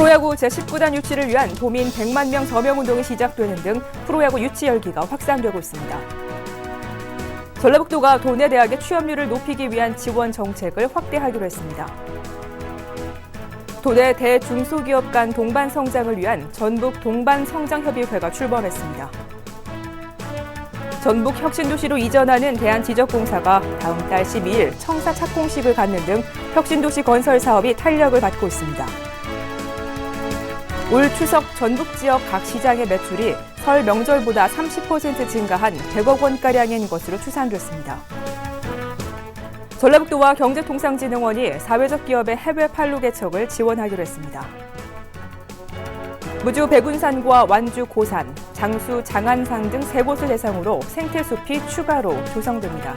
프로야구 제19단 유치를 위한 도민 100만 명 서명운동이 시작되는 등 프로야구 유치 열기가 확산되고 있습니다. 전라북도가 도내 대학의 취업률을 높이기 위한 지원 정책을 확대하기로 했습니다. 도내 대중소기업 간 동반 성장을 위한 전북 동반성장협의회가 출범했습니다. 전북 혁신도시로 이전하는 대한지적공사가 다음 달 12일 청사 착공식을 갖는 등 혁신도시 건설 사업이 탄력을 받고 있습니다. 올 추석 전북 지역 각 시장의 매출이 설 명절보다 30% 증가한 100억 원가량인 것으로 추산됐습니다. 전라북도와 경제통상진흥원이 사회적 기업의 해외 판로 개척을 지원하기로 했습니다. 무주 백운산과 완주 고산, 장수 장안산 등 3곳을 대상으로 생태숲이 추가로 조성됩니다.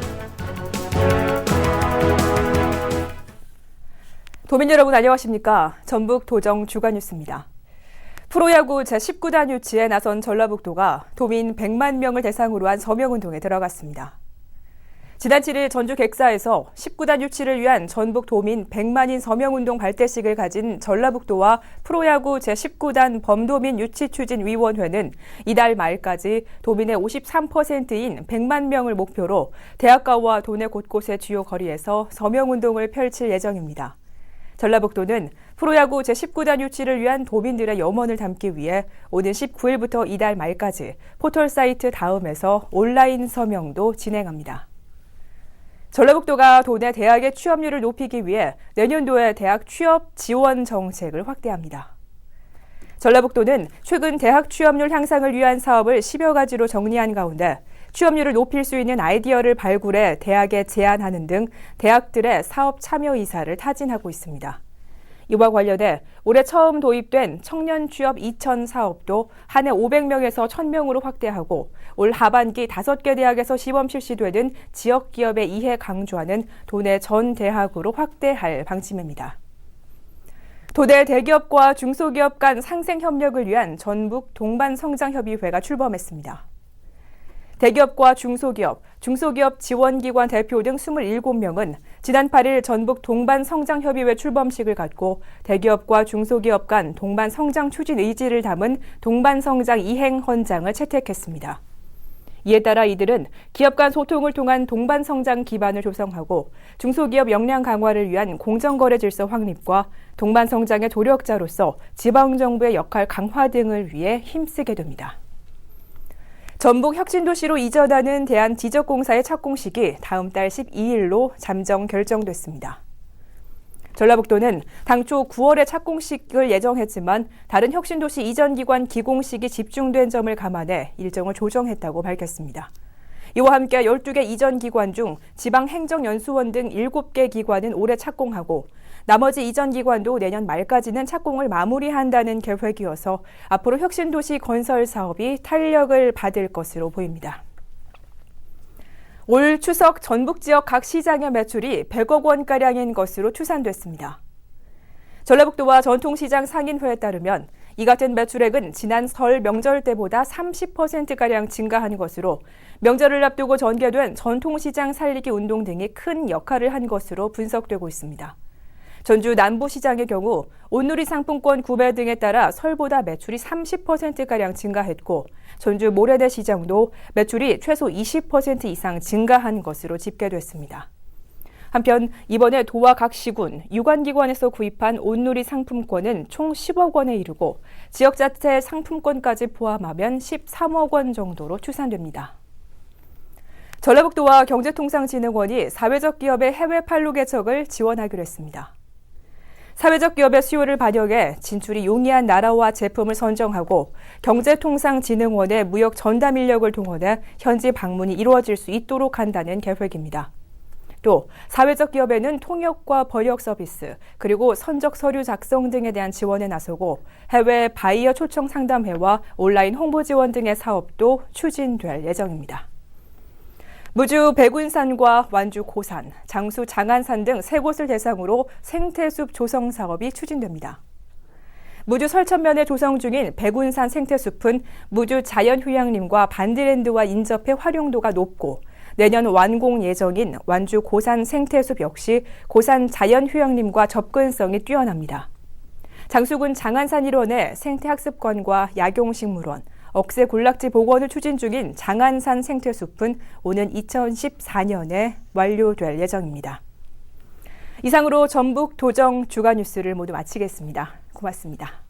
도민 여러분 안녕하십니까? 전북 도정 주간 뉴스입니다. 프로야구 제19단 유치에 나선 전라북도가 도민 100만 명을 대상으로 한 서명운동에 들어갔습니다. 지난 7일 전주 객사에서 19단 유치를 위한 전북 도민 100만인 서명운동 발대식을 가진 전라북도와 프로야구 제19단 범도민 유치추진위원회는 이달 말까지 도민의 53%인 100만 명을 목표로 대학가와 도내 곳곳의 주요 거리에서 서명운동을 펼칠 예정입니다. 전라북도는 프로야구 제19단 유치를 위한 도민들의 염원을 담기 위해 오는 19일부터 이달 말까지 포털 사이트 다음에서 온라인 서명도 진행합니다. 전라북도가 도내 대학의 취업률을 높이기 위해 내년도에 대학 취업 지원 정책을 확대합니다. 전라북도는 최근 대학 취업률 향상을 위한 사업을 10여 가지로 정리한 가운데 취업률을 높일 수 있는 아이디어를 발굴해 대학에 제안하는 등 대학들의 사업 참여 의사를 타진하고 있습니다. 이와 관련해 올해 처음 도입된 청년 취업 2000 사업도 한 해 500명에서 1000명으로 확대하고 올 하반기 5개 대학에서 시범 실시되는 지역 기업의 이해 강조하는 도내 전 대학으로 확대할 방침입니다. 도내 대기업과 중소기업 간 상생 협력을 위한 전북 동반성장협의회가 출범했습니다. 대기업과 중소기업 지원기관 대표 등 27명은 지난 8일 전북 동반성장협의회 출범식을 갖고 대기업과 중소기업 간 동반성장 추진 의지를 담은 동반성장 이행헌장을 채택했습니다. 이에 따라 이들은 기업 간 소통을 통한 동반성장 기반을 조성하고 중소기업 역량 강화를 위한 공정거래 질서 확립과 동반성장의 조력자로서 지방정부의 역할 강화 등을 위해 힘쓰게 됩니다. 전북 혁신도시로 이전하는 대한지적공사의 착공식이 다음 달 12일로 잠정 결정됐습니다. 전라북도는 당초 9월에 착공식을 예정했지만 다른 혁신도시 이전 기관 기공식이 집중된 점을 감안해 일정을 조정했다고 밝혔습니다. 이와 함께 12개 이전 기관 중 지방행정연수원 등 7개 기관은 올해 착공하고 나머지 이전 기관도 내년 말까지는 착공을 마무리한다는 계획이어서 앞으로 혁신도시 건설 사업이 탄력을 받을 것으로 보입니다. 올 추석 전북 지역 각 시장의 매출이 100억 원가량인 것으로 추산됐습니다. 전라북도와 전통시장 상인회에 따르면 이 같은 매출액은 지난 설 명절 때보다 30%가량 증가한 것으로 명절을 앞두고 전개된 전통시장 살리기 운동 등이 큰 역할을 한 것으로 분석되고 있습니다. 전주 남부시장의 경우 온누리 상품권 구매 등에 따라 설보다 매출이 30%가량 증가했고 전주 모래대 시장도 매출이 최소 20% 이상 증가한 것으로 집계됐습니다. 한편 이번에 도와 각 시군, 유관기관에서 구입한 온누리 상품권은 총 10억 원에 이르고 지역자체 상품권까지 포함하면 13억 원 정도로 추산됩니다. 전라북도와 경제통상진흥원이 사회적 기업의 해외 판로 개척을 지원하기로 했습니다. 사회적 기업의 수요를 반영해 진출이 용이한 나라와 제품을 선정하고 경제통상진흥원의 무역 전담 인력을 동원해 현지 방문이 이루어질 수 있도록 한다는 계획입니다. 또 사회적 기업에는 통역과 번역 서비스, 그리고 선적 서류 작성 등에 대한 지원에 나서고 해외 바이어 초청 상담회와 온라인 홍보 지원 등의 사업도 추진될 예정입니다. 무주 백운산과 완주 고산, 장수 장안산 등 3곳을 대상으로 생태숲 조성 사업이 추진됩니다. 무주 설천면에 조성 중인 백운산 생태숲은 무주 자연휴양림과 반디랜드와 인접해 활용도가 높고 내년 완공 예정인 완주 고산 생태숲 역시 고산 자연휴양림과 접근성이 뛰어납니다. 장수군 장안산 일원의 생태학습관과 약용식물원, 억새 군락지 복원을 추진 중인 장안산 생태숲은 오는 2014년에 완료될 예정입니다. 이상으로 전북 도정 주간 뉴스를 모두 마치겠습니다. 고맙습니다.